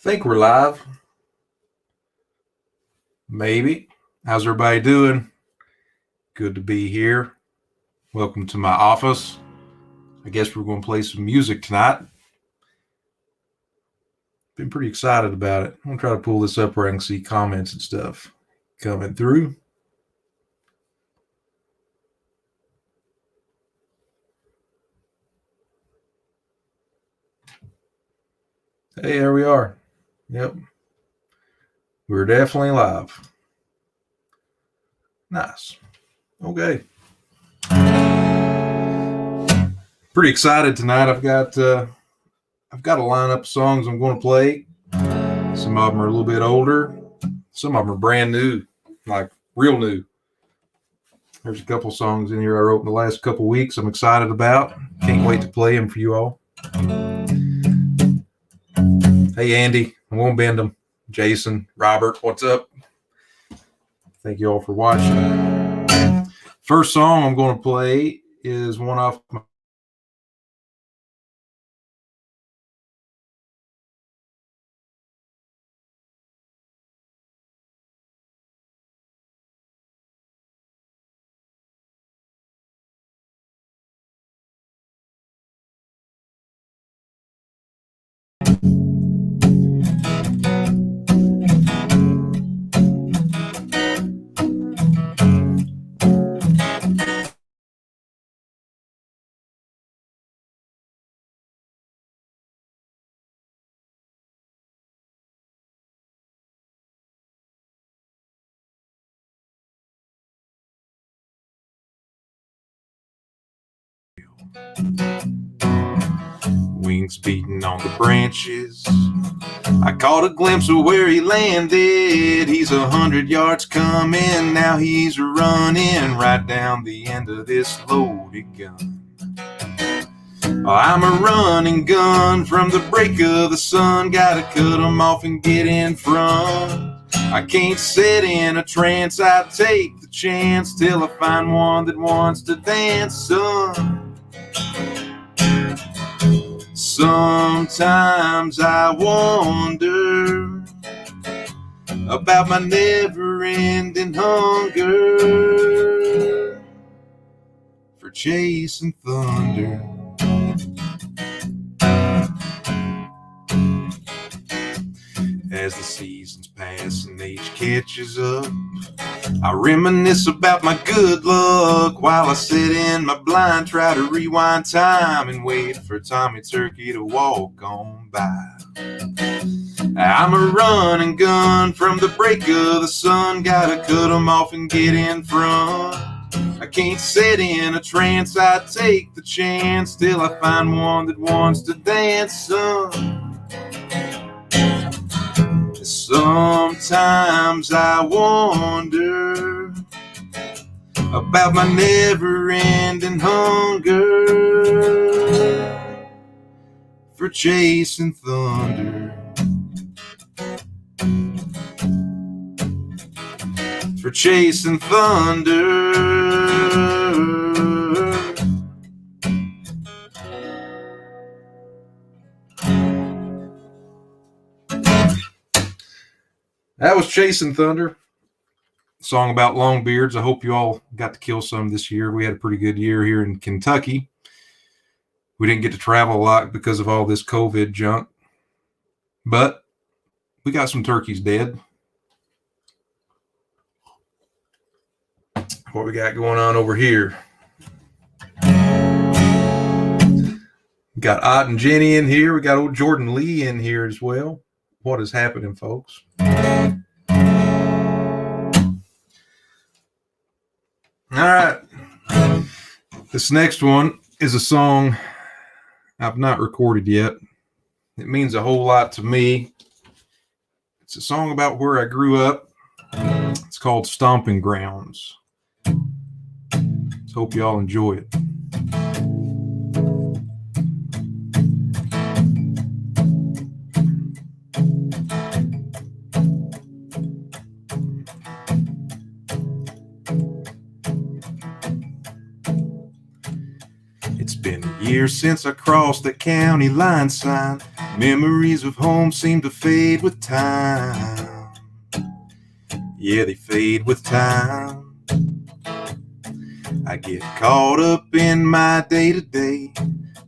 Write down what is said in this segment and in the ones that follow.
Think we're live. Maybe. How's everybody doing? Good to be here. Welcome to my office. I guess we're going to play some music tonight. Been pretty excited about it. I'm going to try to pull this up where I can see comments and stuff coming through. Hey, there we are. Yep. We're definitely live. Nice. Okay. Pretty excited tonight. I've got a lineup of songs I'm going to play. Some of them are a little bit older. Some of them are brand new, like real new. There's a couple songs in here I wrote in the last couple weeks I'm excited about. Can't wait to play them for you all. Hey, Andy. I won't bend them. Jason, Robert, what's up? Thank you all for watching. First song I'm going to play is one off my wings beating on the branches. I caught a glimpse of where he landed. He's 100 yards coming. Now he's running right down the end of this loaded gun. I'm a running gun from the break of the sun. Gotta cut him off and get in front. I can't sit in a trance. I take the chance till I find one that wants to dance, son. Sometimes I wonder about my never-ending hunger for chasing thunder. As the seasons pass and age catches up, I reminisce about my good luck while I sit in my blind, try to rewind time and wait for Tommy Turkey to walk on by. I'm a running gun from the break of the sun. Gotta cut them off and get in front. I can't sit in a trance. I take the chance till I find one that wants to dance, son. Sometimes I wonder about my never-ending hunger for chasing thunder. For chasing thunder. That was Chasing Thunder, song about longbeards. I hope you all got to kill some this year. We had a pretty good year here in Kentucky. We didn't get to travel a lot because of all this COVID junk, but we got some turkeys dead. What we got going on over here? We got Ott and Jenny in here. We got old Jordan Lee in here as well. What is happening, folks? All right. This next one is a song I've not recorded yet. It means a whole lot to me. It's a song about where I grew up. It's called Stomping Grounds. So hope you all enjoy it. It's been a year since I crossed that county line sign. Memories of home seem to fade with time. Yeah, they fade with time. I get caught up in my day-to-day,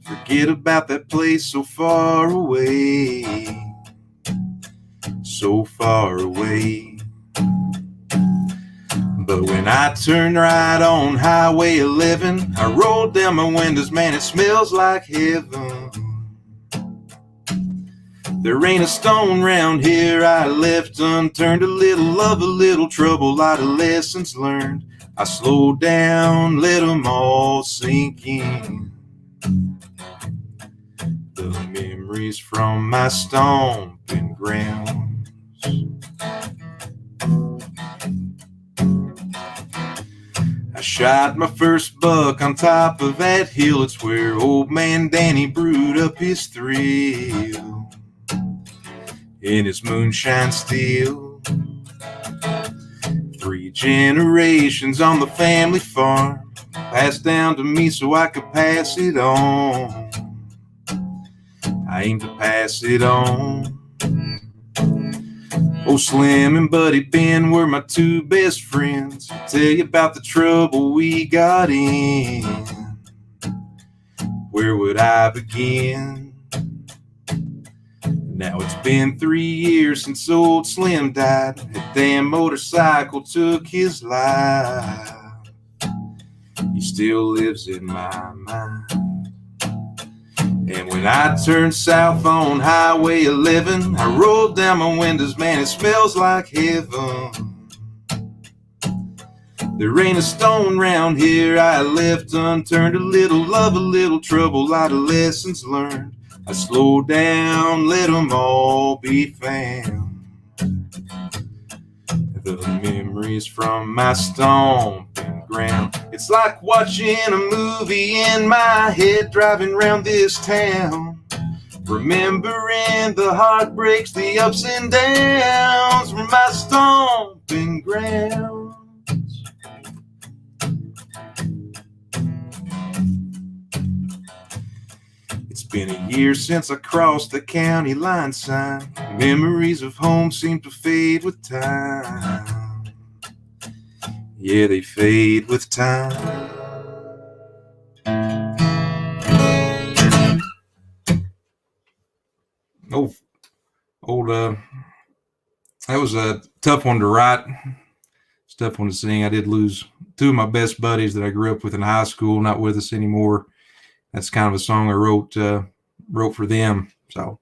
forget about that place so far away, so far away. But when I turned right on Highway 11, I rolled down my windows, man, it smells like heaven. There ain't a stone round here I left unturned, a little love, a little trouble, a lot of lessons learned. I slowed down, let them all sink in. The memories from my stomping grounds. I shot my first buck on top of that hill. It's where old man Danny brewed up his thrill in his moonshine still. 3 generations on the family farm, passed down to me so I could pass it on. I aim to pass it on. Oh, Slim and Buddy Ben were my 2 best friends. I'll tell you about the trouble we got in. Where would I begin? Now it's been 3 years since old Slim died. That damn motorcycle took his life. He still lives in my mind. And when I turned south on Highway 11, I rolled down my windows, man, it smells like heaven. There ain't a stone round here I left unturned, a little love, a little trouble, a lot of lessons learned. I slowed down, let them all be found. The memories from my stomping ground. It's like watching a movie in my head, driving around this town, remembering the heartbreaks, the ups and downs from my stomping grounds. It's been a year since I crossed the county line sign. Memories of home seem to fade with time. Yeah, they fade with time. That was a tough one to write. It's a tough one to sing. I did lose 2 of my best buddies that I grew up with in high school, not with us anymore. That's kind of a song I wrote for them. So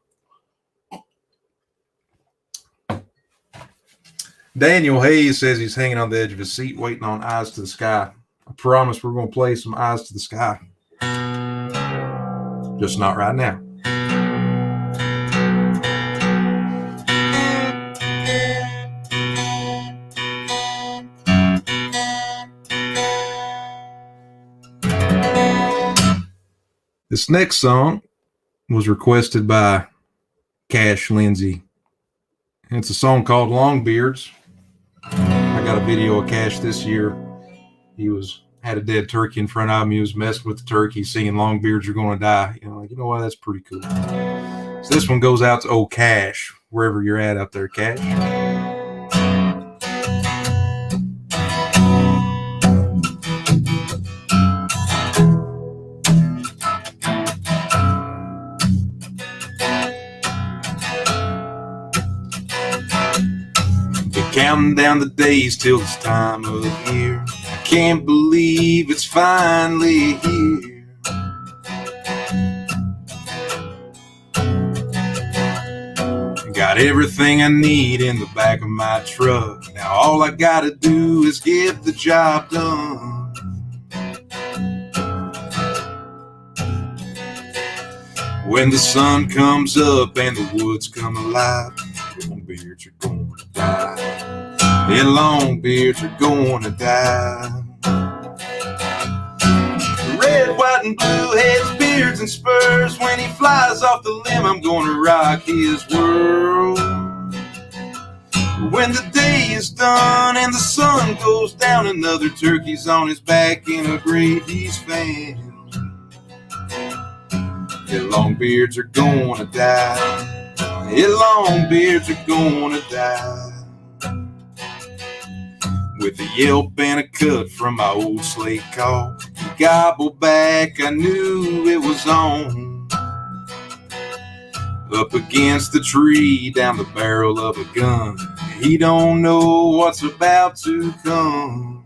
Daniel Hayes says he's hanging on the edge of his seat waiting on Eyes to the Sky. I promise we're going to play some Eyes to the Sky. Just not right now. This next song was requested by Cash Lindsay. And it's a song called Longbeards. I got a video of Cash this year. He had a dead turkey in front of him. He was messing with the turkey, singing "Longbeards Are Gonna Die." You know what? That's pretty cool. So this one goes out to old Cash, wherever you're at out there, Cash. Counting down the days till this time of year. I can't believe it's finally here. I got everything I need in the back of my truck. Now all I gotta do is get the job done. When the sun comes up and the woods come alive, Longbeards are gonna die. And Longbeards are gonna die. Red, white, and blue heads, beards, and spurs. When he flies off the limb, I'm gonna rock his world. When the day is done and the sun goes down, another turkey's on his back in a grave he's found. Yeah, longbeards are gonna die. Yeah, longbeards are gonna die. With a yelp and a cut from my old slate call, gobble back, I knew it was on. Up against the tree, down the barrel of a gun, he don't know what's about to come.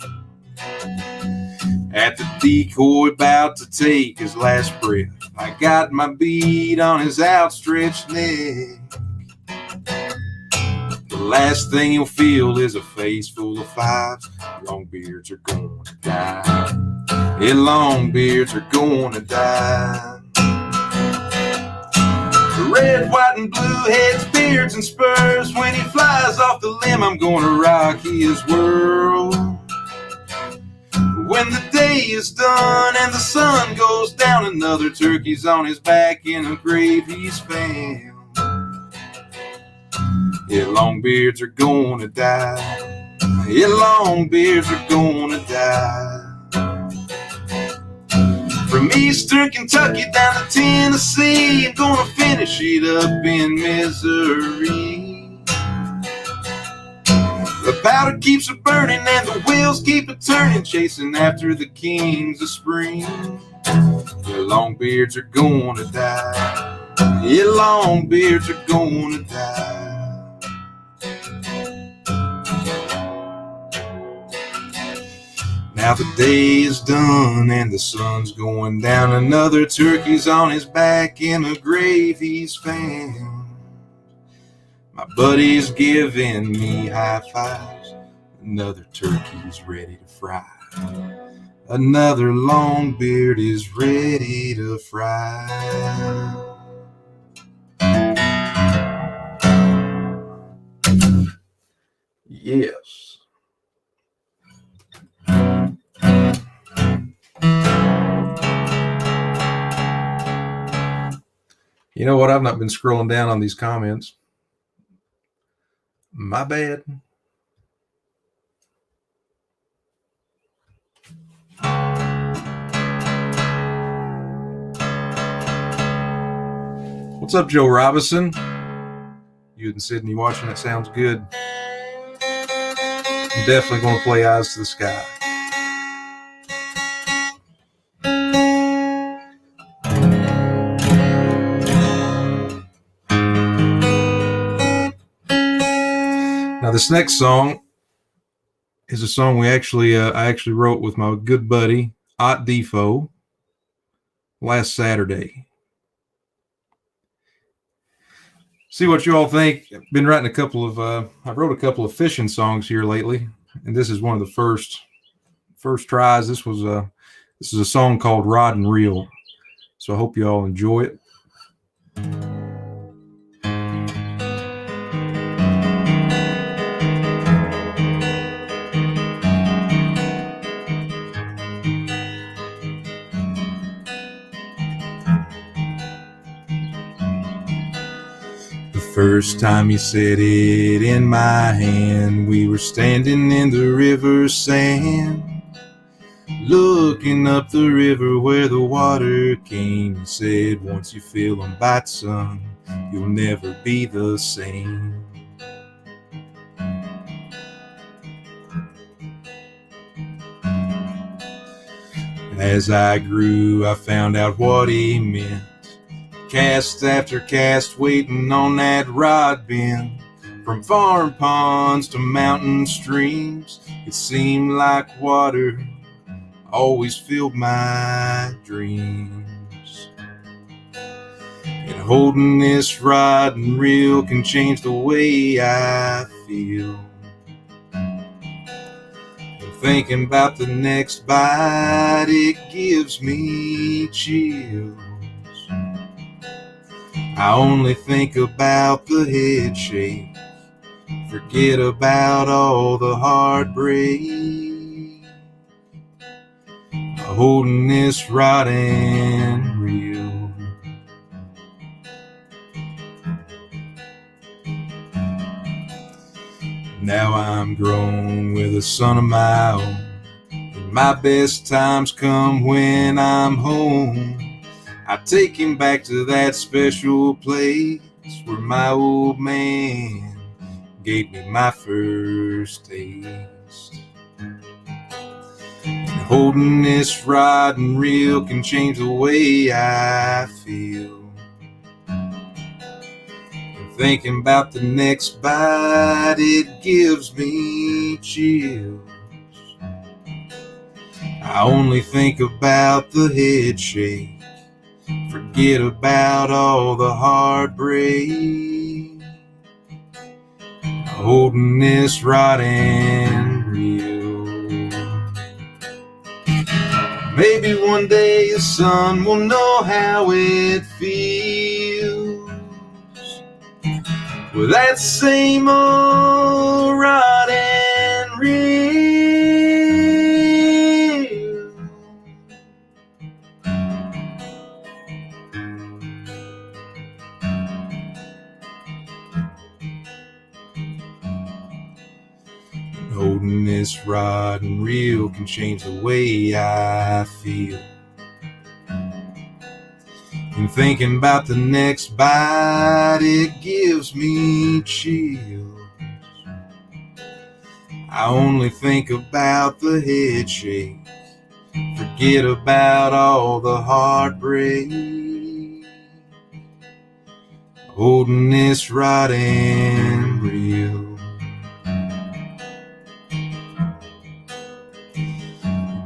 At the decoy about to take his last breath, I got my bead on his outstretched neck. The last thing he'll feel is a face full of fives. Longbeards are gonna die. Yeah, longbeards are gonna die. Red, white, and blue heads, beards, and spurs. When he flies off the limb, I'm gonna rock his world. When the day is done and the sun goes down, another turkey's on his back in a grave he's found. Yeah, longbeards are gonna die. Yeah, longbeards are gonna die. From eastern Kentucky down to Tennessee, I'm gonna finish it up in misery. The powder keeps it burning and the wheels keep it turning, chasing after the kings of spring. Yeah, longbeards are gonna die. Yeah, longbeards are gonna die. Now the day is done and the sun's going down, another turkey's on his back in a grave he's found. My buddy's giving me high fives, another turkey's ready to fry. Another longbeard is ready to fry. Yes. You know what? I've not been scrolling down on these comments. My bad. What's up, Joe Robinson? You in Sydney watching? That sounds good. I'm definitely going to play Eyes to the Sky. Now, this next song is a song I actually wrote with my good buddy Ot Defo last Saturday. See what you all think. I've been writing I wrote a couple of fishing songs here lately, and this is one of the first tries. This is a song called Rod and Reel. So I hope you all enjoy it. First time you set it in my hand, we were standing in the river sand, looking up the river where the water came, and said, once you feel them bite, son, you'll never be the same. As I grew, I found out what he meant. Cast after cast, waiting on that rod bend. From farm ponds to mountain streams, it seemed like water always filled my dreams. And holding this rod and reel can change the way I feel. And thinking about the next bite, it gives me chills. I only think about the head shake, forget about all the heartbreak. Holding this rod and reel. Now I'm grown with a son of my own, and my best times come when I'm home. I take him back to that special place where my old man gave me my first taste. And holding this rod and reel can change the way I feel. And thinking about the next bite, it gives me chills. I only think about the head shake, forget about all the heartbreak, holding this rod and reel. Maybe one day the sun will know how it feels with that same old rod and reel. Holding this rod and reel can change the way I feel. And thinking about the next bite, it gives me chills. I only think about the head shake, forget about all the heartbreak, holding this rod and reel.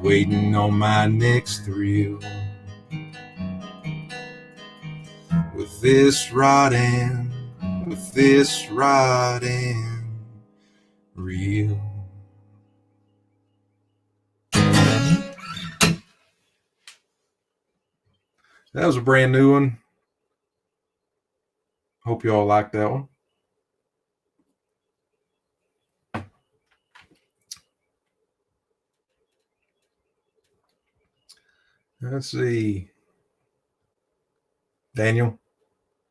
Waiting on my next thrill with this rod and reel. That was a brand new one. Hope you all liked that one. Let's see. Daniel,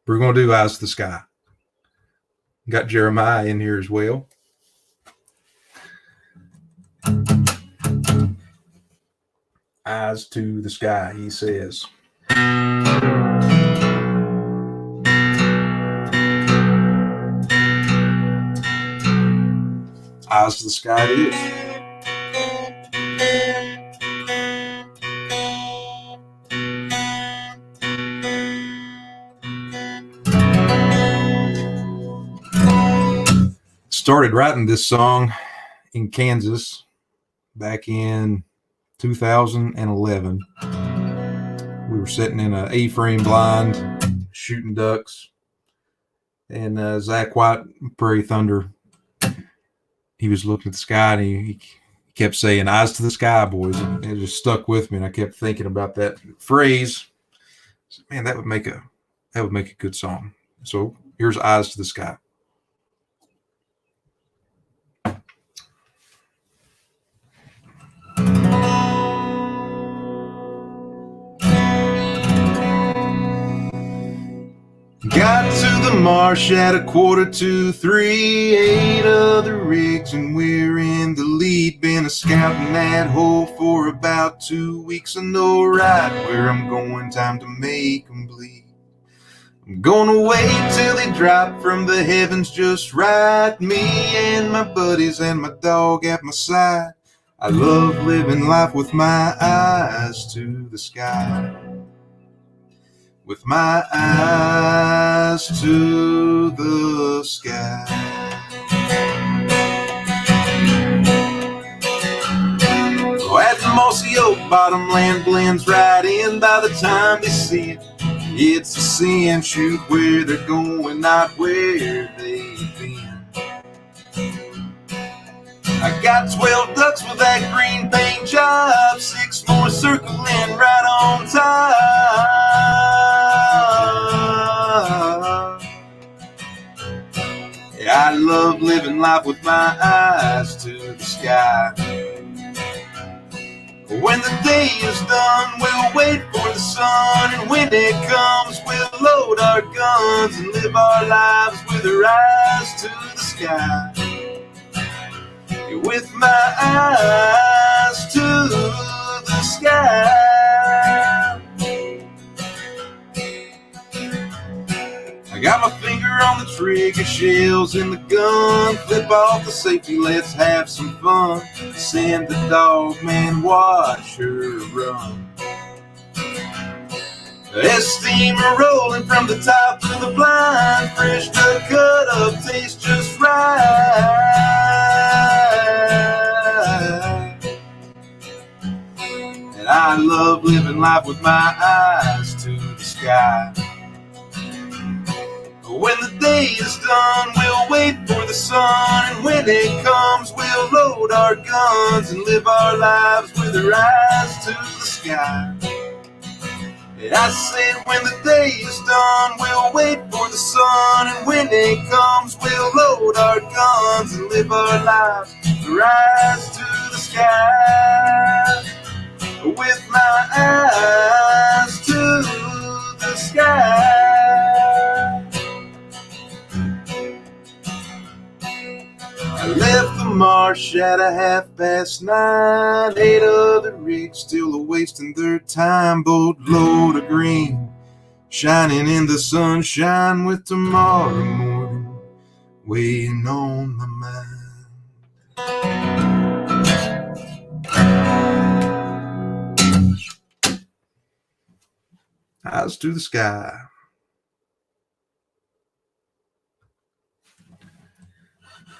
we're going to do Eyes to the Sky. Got Jeremiah in here as well. Eyes to the sky, he says. Eyes to the sky it is. Started writing this song in Kansas back in 2011. We were sitting in an A-frame blind shooting ducks, and Zach White, Prairie Thunder, he was looking at the sky and he kept saying, "Eyes to the sky, boys." And it just stuck with me, and I kept thinking about that phrase. Man, that would make a good song. So here's Eyes to the Sky. Got to the marsh at 2:45, 8 other rigs, and we're in the lead. Been a scouting that hole for about 2 weeks. I know right where I'm going, time to make 'em bleed. I'm gonna wait till they drop from the heavens just right. Me and my buddies and my dog at my side. I love living life with my eyes to the sky. With my eyes to the sky. Oh, at the mossy oak bottom, land blends right in. By the time they see it, it's a sin. Shoot where they're going, not where they've been. I got 12 ducks with that green paint job, 6 more circling right on top. Yeah, I love living life with my eyes to the sky. When the day is done, we'll wait for the sun, and when it comes, we'll load our guns and live our lives with our eyes to the sky. With my eyes to the sky. I got my finger on the trigger, shells in the gun. Flip off the safety, let's have some fun. Send the dog man, watch her run. There's steamer rolling from the top of the blind. Fresh to cut up, tastes just right. And I love living life with my eyes to the sky. When the day is done, we'll wait for the sun. And when it comes, we'll load our guns and live our lives with our eyes to the sky. And I said when the day is done, we'll wait for the sun. And when it comes, we'll load our guns and live our lives with our eyes to the sky. With my eyes to the sky. I left the marsh at 9:30. 8 other rigs still a-wasting their time. Boat load of green, shining in the sunshine, with tomorrow morning weighing on my mind. Eyes to the sky.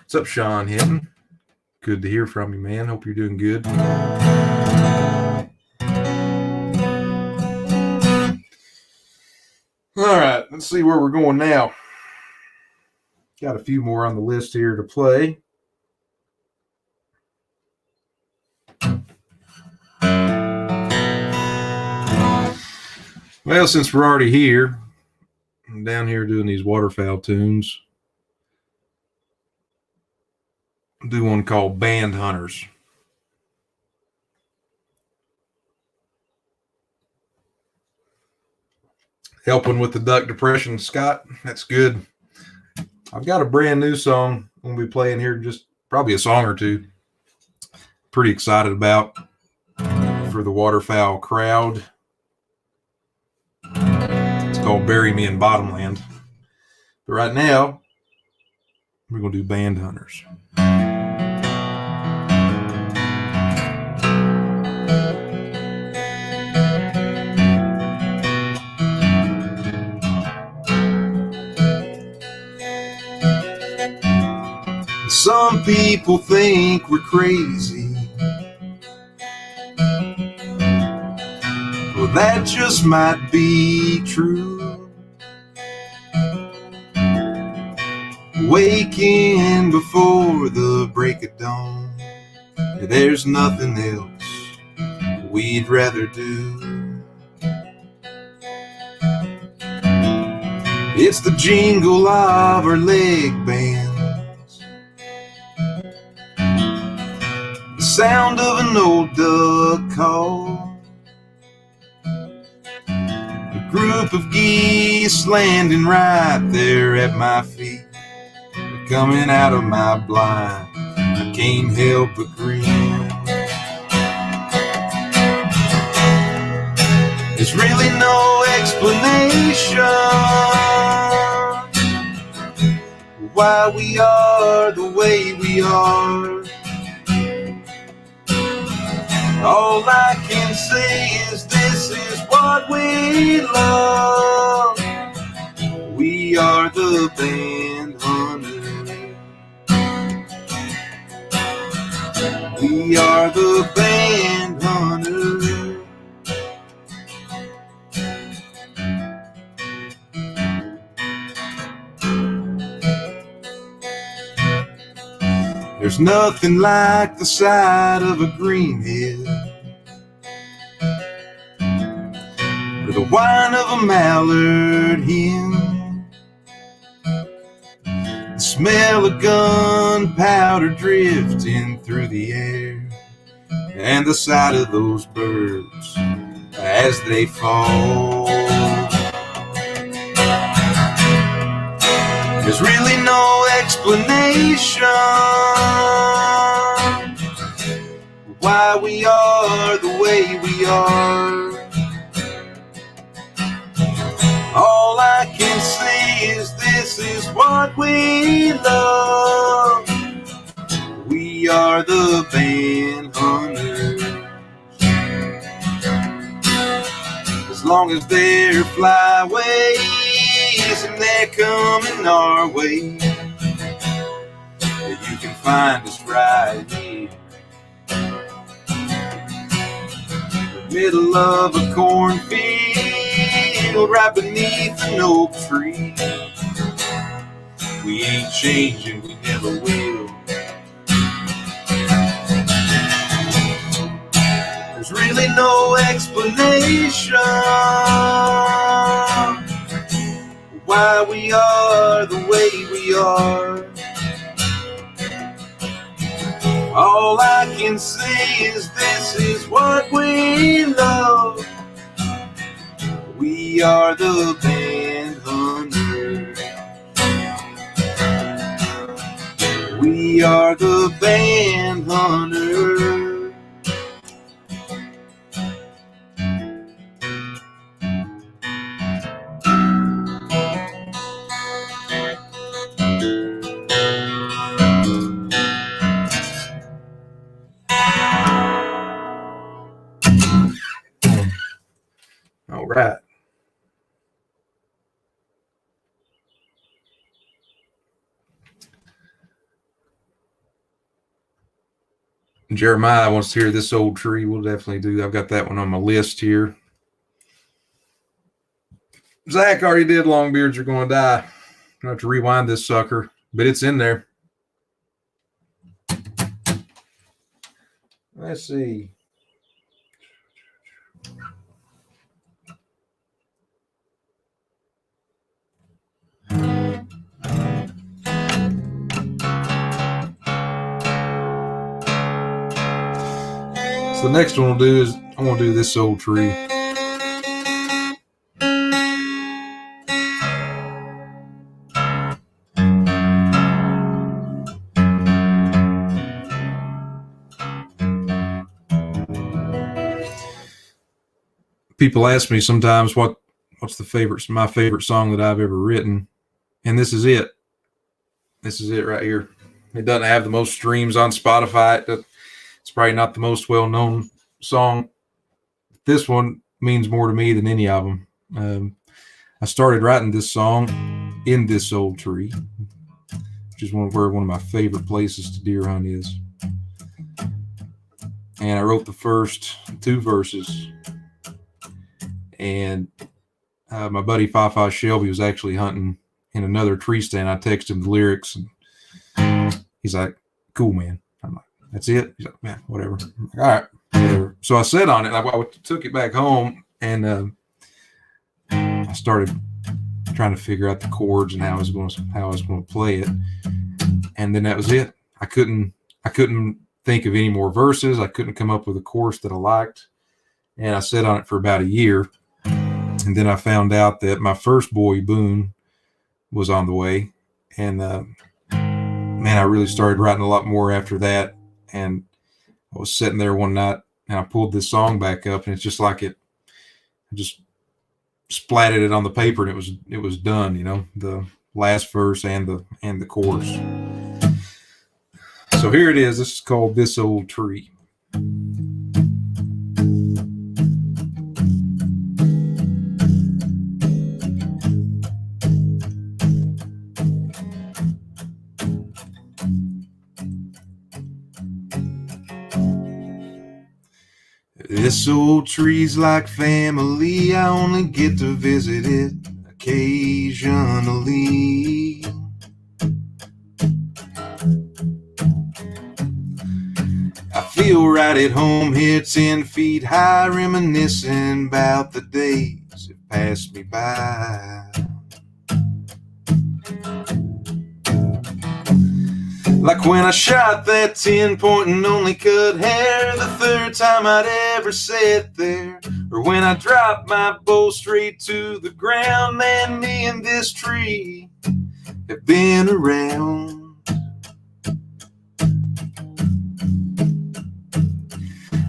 What's up, Sean Hinton? Good to hear from you, man. Hope you're doing good. All right, let's see where we're going now. Got a few more on the list here to play. Well, since we're already here, I'm down here doing these waterfowl tunes. I'll do one called Band Hunters. Helping with the duck depression, Scott. That's good. I've got a brand new song I'm going to be playing here, just probably a song or two. Pretty excited about for the waterfowl crowd. It's called Bury Me in Bottomland. But right now, we're going to do Band Hunters. Some people think we're crazy. Well, that just might be true. Waking before the break of dawn, there's nothing else we'd rather do. It's the jingle of our leg bands, the sound of an old duck call, a group of geese landing right there at my feet. They're coming out of my blind, I can't help but grin. There's really no explanation why we are the way we are. All I can say is this is what we love. We are the band hunters. We are the band hunters. There's nothing like the sight of a greenhead, or the whine of a mallard hen, the smell of gunpowder drifting through the air, and the sight of those birds as they fall. There's really no explanation why we are the way we are. All I can say is this is what we love. We are the band hunters. As long as they're flyways and they're coming our way, you can find us right here. The middle of a cornfield, right beneath an oak tree. We ain't changing, we never will. There's really no explanation why we are the way we are. All I can say is this is what we love. We are the band hunters. We are the band hunters. All right. Jeremiah wants to hear This Old Tree. We'll definitely do that. I've got that one on my list here. Zach already did Longbeards Are Gonna Die. I'm gonna have to rewind this sucker, but it's in there. Let's see. So the next one we'll do is I'm gonna do This Old Tree. People ask me sometimes what's my favorite song that I've ever written, and this is it. This is it right here. It doesn't have the most streams on Spotify. It's probably not the most well-known song. This one means more to me than any of them. I started writing this song in this old tree, which is where one of my favorite places to deer hunt is. And I wrote the first two verses. And my buddy Fafa Shelby was actually hunting in another tree stand. I texted him the lyrics, and he's like, "Cool, man." I'm like, "That's it?" He's like, "Man, whatever." I'm like, "All right, whatever." So I sat on it. I took it back home, and I started trying to figure out the chords and how I was going to play it. And then that was it. I couldn't think of any more verses. I couldn't come up with a chorus that I liked, and I sat on it for about a year. And then I found out that my first boy, Boone, was on the way. And, man, I really started writing a lot more after that. And I was sitting there one night, and I pulled this song back up, and it's just like I just splatted it on the paper, and it was done, you know, the last verse and the chorus. So here it is. This is called This Old Tree. This old tree's like family, I only get to visit it occasionally. I feel right at home here 10 feet high, reminiscing about the days that passed me by. Like when I shot that 10-point and only cut hair the third time I'd ever sat there. Or when I dropped my bow straight to the ground. Man, me and this tree have been around.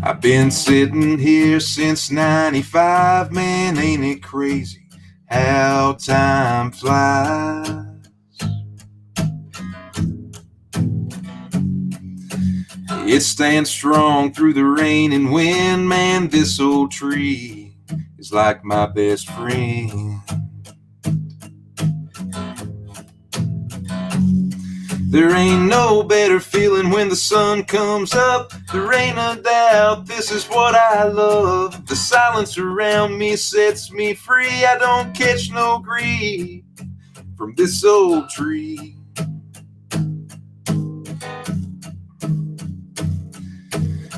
I've been sitting here since 95. Man, ain't it crazy how time flies. It stands strong through the rain and wind. Man, this old tree is like my best friend. There ain't no better feeling when the sun comes up. There ain't a doubt this is what I love. The silence around me sets me free. I don't catch no grief from this old tree.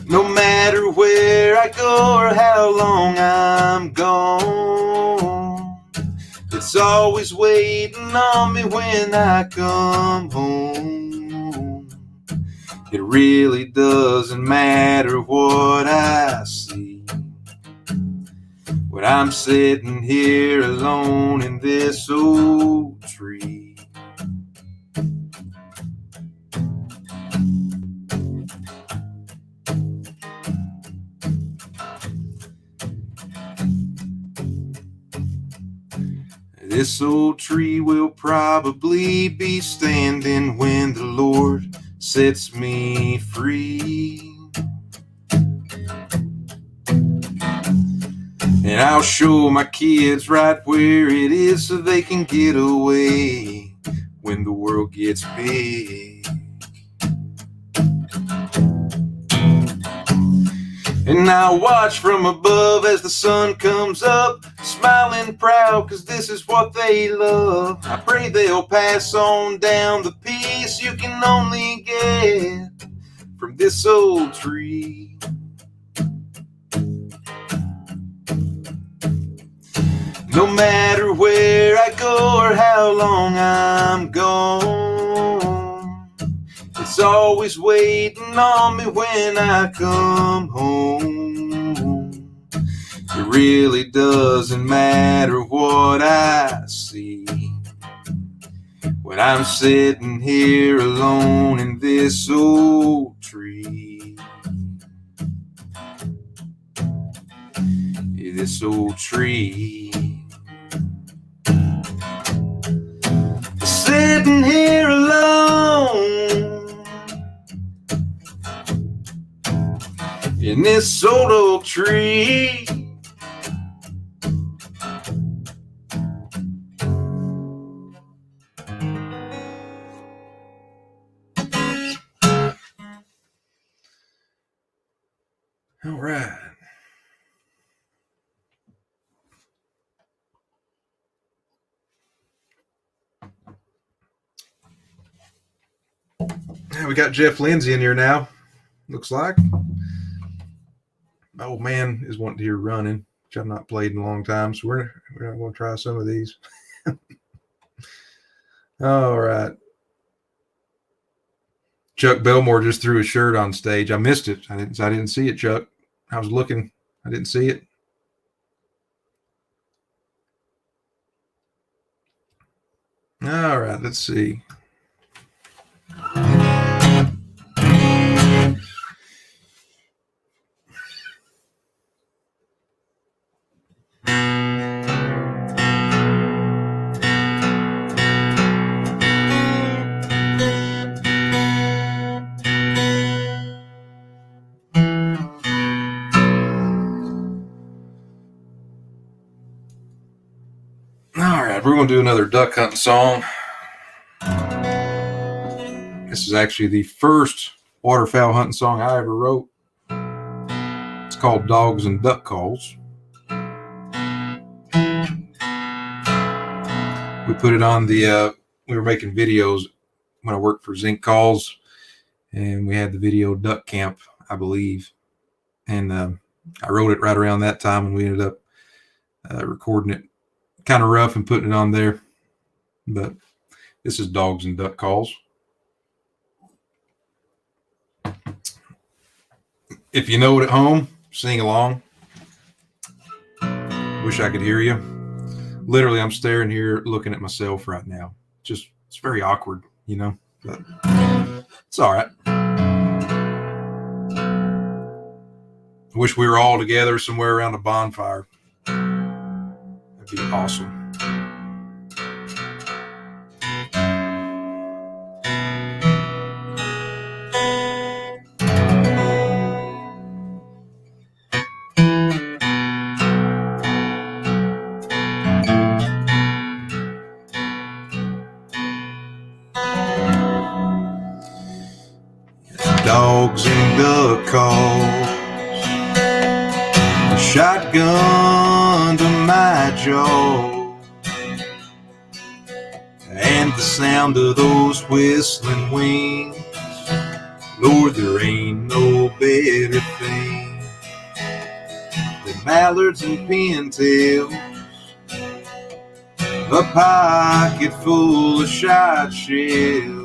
No matter where I go or how long I'm gone, it's always waiting on me when I come home. It really doesn't matter what I see when I'm sitting here alone in this old tree. This old tree will probably be standing when the Lord sets me free. And I'll show my kids right where it is so they can get away when the world gets big. And I'll watch from above as the sun comes up, smiling proud, 'cause this is what they love. I pray they'll pass on down the peace you can only get from this old tree. No matter where I go or how long I'm gone, it's always waiting on me when I come home. It really doesn't matter what I see when I'm sitting here alone in this old tree. This old tree. Sitting here alone in this old tree. All right. We got Jeff Lindsay in here now, looks like. My old man is wanting to hear Running, which I've not played in a long time, so we're going to try some of these. All right. Chuck Belmore just threw his shirt on stage. I missed it. I didn't see it, Chuck. I was looking. I didn't see it. All right, let's see. We're going to do another duck hunting song. This is actually the first waterfowl hunting song I ever wrote. It's called Dogs and Duck Calls. We put it on we were making videos when I worked for Zinc Calls, and we had the video Duck Camp, I believe. And I wrote it right around that time, and we ended up recording it kind of rough and putting it on there. But this is Dogs and Duck Calls. If you know it at home, sing along. Wish I could hear you. Literally, I'm staring here looking at myself right now. It's very awkward, you know, but it's all right. I wish we were all together somewhere around a bonfire. That'd be awesome. dogs in the cause. A shotgun to my jaw, and the sound of those whistling wings. Lord, there ain't no better thing than mallards and pintails, a pocket full of shot shells,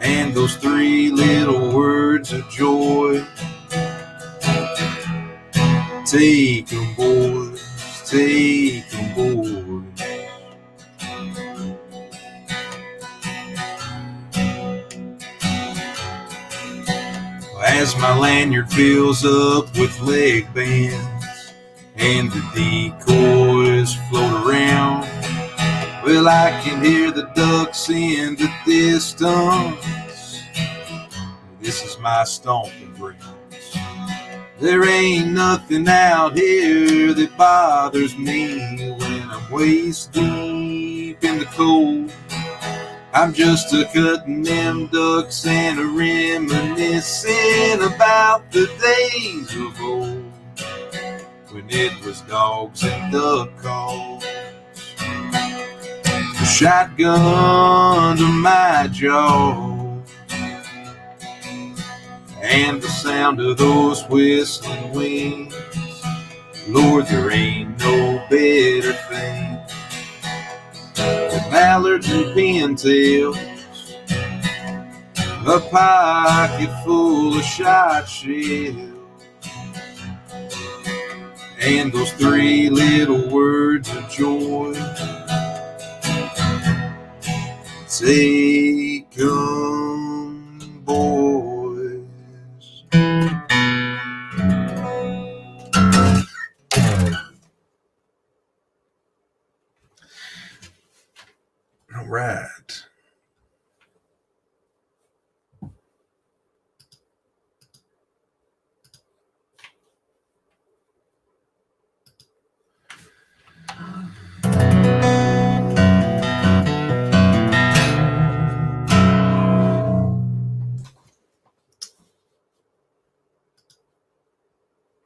and those three little words of joy. Take 'em, boys, take 'em, boys. As my lanyard fills up with leg bands and the decoys float around, well, I can hear the ducks in the distance. This is my stomping grounds. There ain't nothing out here that bothers me when I'm waist deep in the cold. I'm just a-cutting them ducks and a-reminiscing about the days of old, when it was dogs and duck calls. A shotgun to my jaw, and the sound of those whistling wings. Lord, there ain't no better thing than mallards and pintails, a pocket full of shot shells, and those three little words of joy. Take 'em, boys. All right.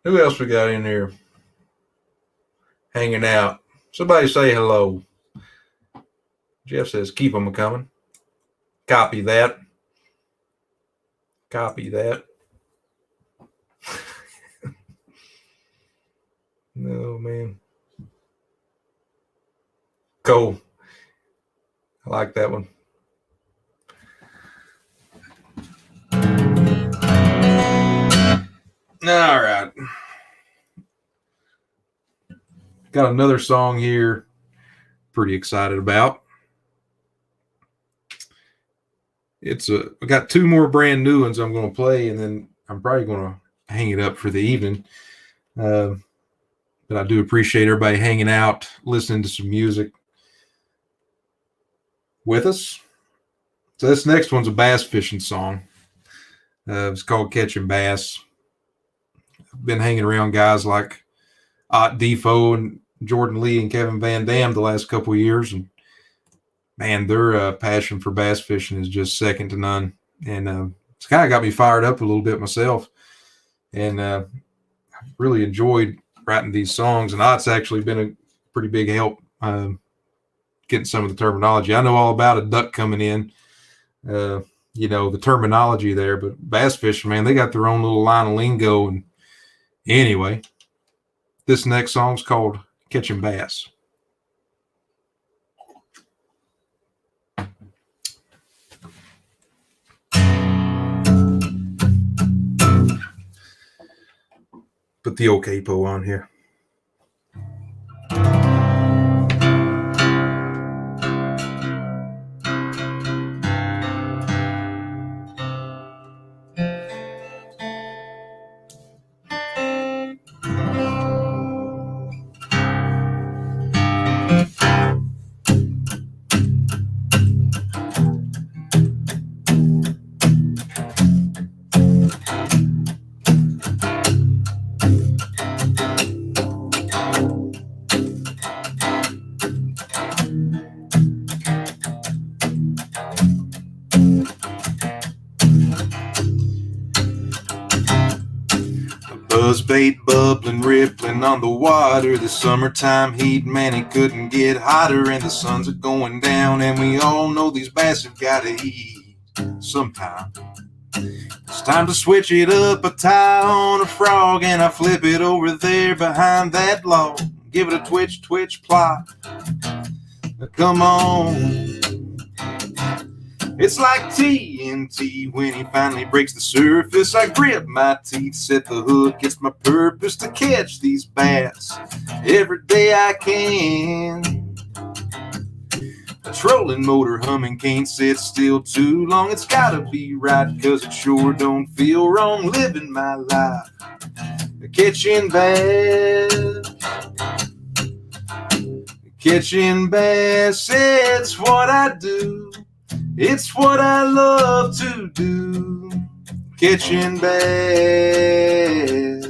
Who else we got in here hanging out? Somebody say hello. Jeff says, keep them coming. Copy that. Copy that. No, man. Cool. I like that one. All right. Got another song here. Pretty excited about. I got two more brand new ones I'm going to play, and then I'm probably going to hang it up for the evening. But I do appreciate everybody hanging out, listening to some music with us. So this next one's a bass fishing song. It's called Catching Bass. I've been hanging around guys like Ott Defoe and Jordan Lee and Kevin Van Dam the last couple of years, and man, their passion for bass fishing is just second to none. And it's kind of got me fired up a little bit myself. And I've really enjoyed writing these songs. And Ott's actually been a pretty big help getting some of the terminology. I know all about a duck coming in, the terminology there. But bass fishing, man, they got their own little line of lingo. And anyway, this next song's called Catching Bass. Put the old capo on here. bait bubbling, rippling on the water. The summertime heat, man, it couldn't get hotter, and the suns are going down, and we all know these bass have gotta eat sometime. It's time to switch it up. I tie on a frog and I flip it over there behind that log. Give it a twitch, twitch, plop. Come on. It's like TNT when he finally breaks the surface. I grip my teeth, set the hook. It's my purpose to catch these bass every day I can. A trolling motor humming, can't sit still too long. It's gotta be right, cause it sure don't feel wrong living my life catching bass. Catching bass, it's what I do. It's what I love to do. Catching bass.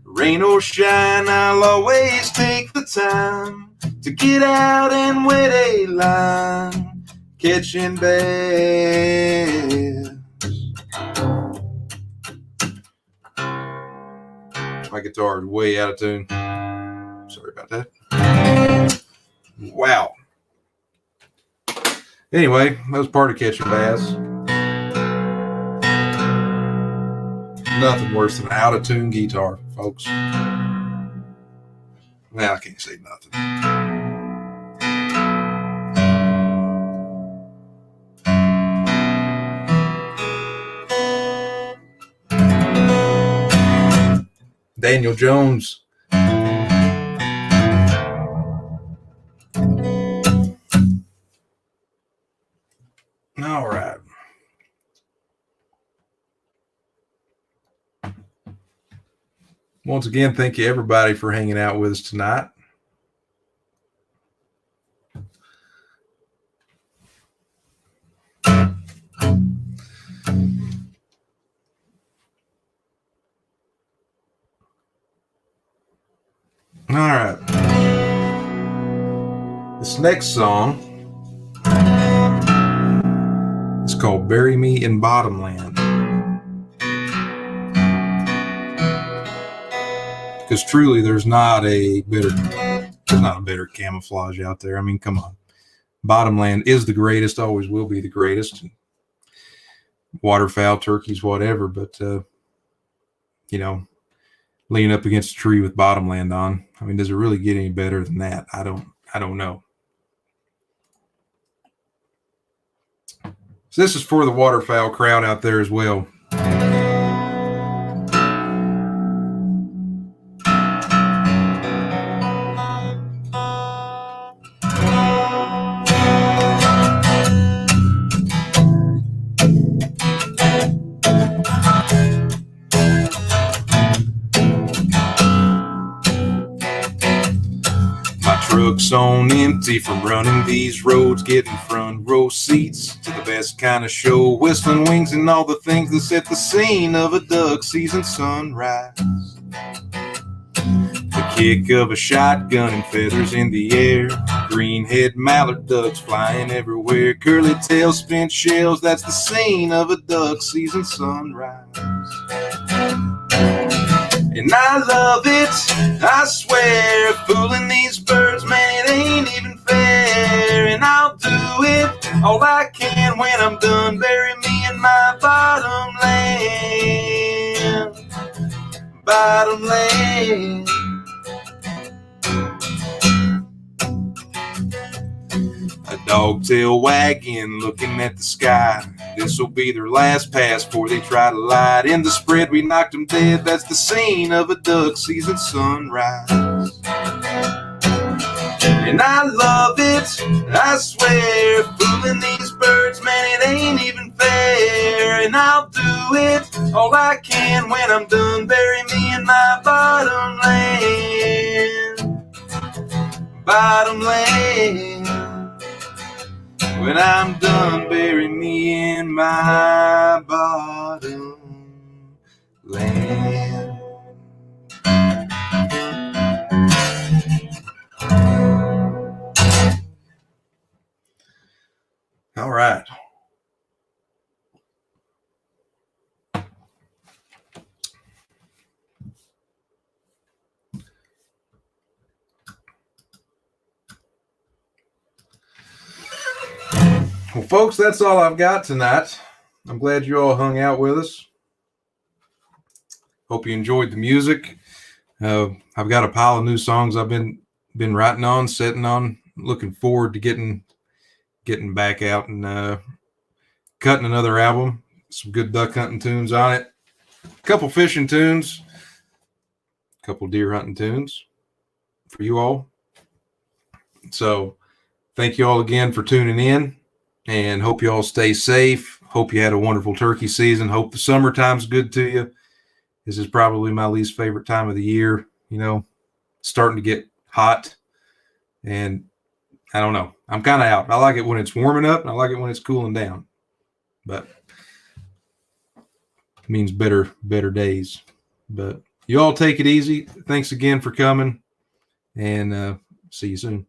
Rain or shine, I'll always take the time to get out and wet a line. Catching bass. My guitar is way out of tune. Sorry about that. Wow. Anyway, that was part of catching bass. Nothing worse than an out-of-tune guitar, folks. Well, I can't say nothing. Daniel Jones. All right. Once again, thank you everybody for hanging out with us tonight. All right. This next song is called Bury Me in Bottomland. Because truly there's not a better camouflage out there. I mean, come on. Bottomland is the greatest, always will be the greatest. Waterfowl, turkeys, whatever, but leaning up against a tree with bottomland on. I mean, does it really get any better than that? I don't know. So this is for the waterfowl crowd out there as well. Truck's on empty from running these roads, getting front row seats to the best kind of show, whistling wings and all the things that set the scene of a duck season sunrise. The kick of a shotgun and feathers in the air, green-head mallard ducks flying everywhere, curly tails, spent shells, that's the scene of a duck season sunrise. And I love it, I swear, fooling these birds, man, it ain't even fair. And I'll do it all I can when I'm done. Bury me in my bottomland. Bottomland. A dog-tail wagging, looking at the sky. This'll be their last pass before they try to light. In the spread, we knocked them dead. That's the scene of a duck season sunrise. And I love it, I swear, fooling these birds, man, it ain't even fair. And I'll do it all I can when I'm done. Bury me in my bottomland. Bottomland. When I'm done, bury me in my bottomland. All right. Well, folks, that's all I've got tonight. I'm glad you all hung out with us. Hope you enjoyed the music. I've got a pile of new songs I've been writing on, sitting on. Looking forward to getting back out and cutting another album. Some good duck hunting tunes on it. A couple fishing tunes. A couple deer hunting tunes for you all. So thank you all again for tuning in, and hope you all stay safe. Hope you had a wonderful turkey season. Hope the summertime's good to you. This is probably my least favorite time of the year. You know, starting to get hot, and I don't know. I'm kind of out. I like it when it's warming up, and I like it when it's cooling down. But it means better days. But you all take it easy. Thanks again for coming, and see you soon.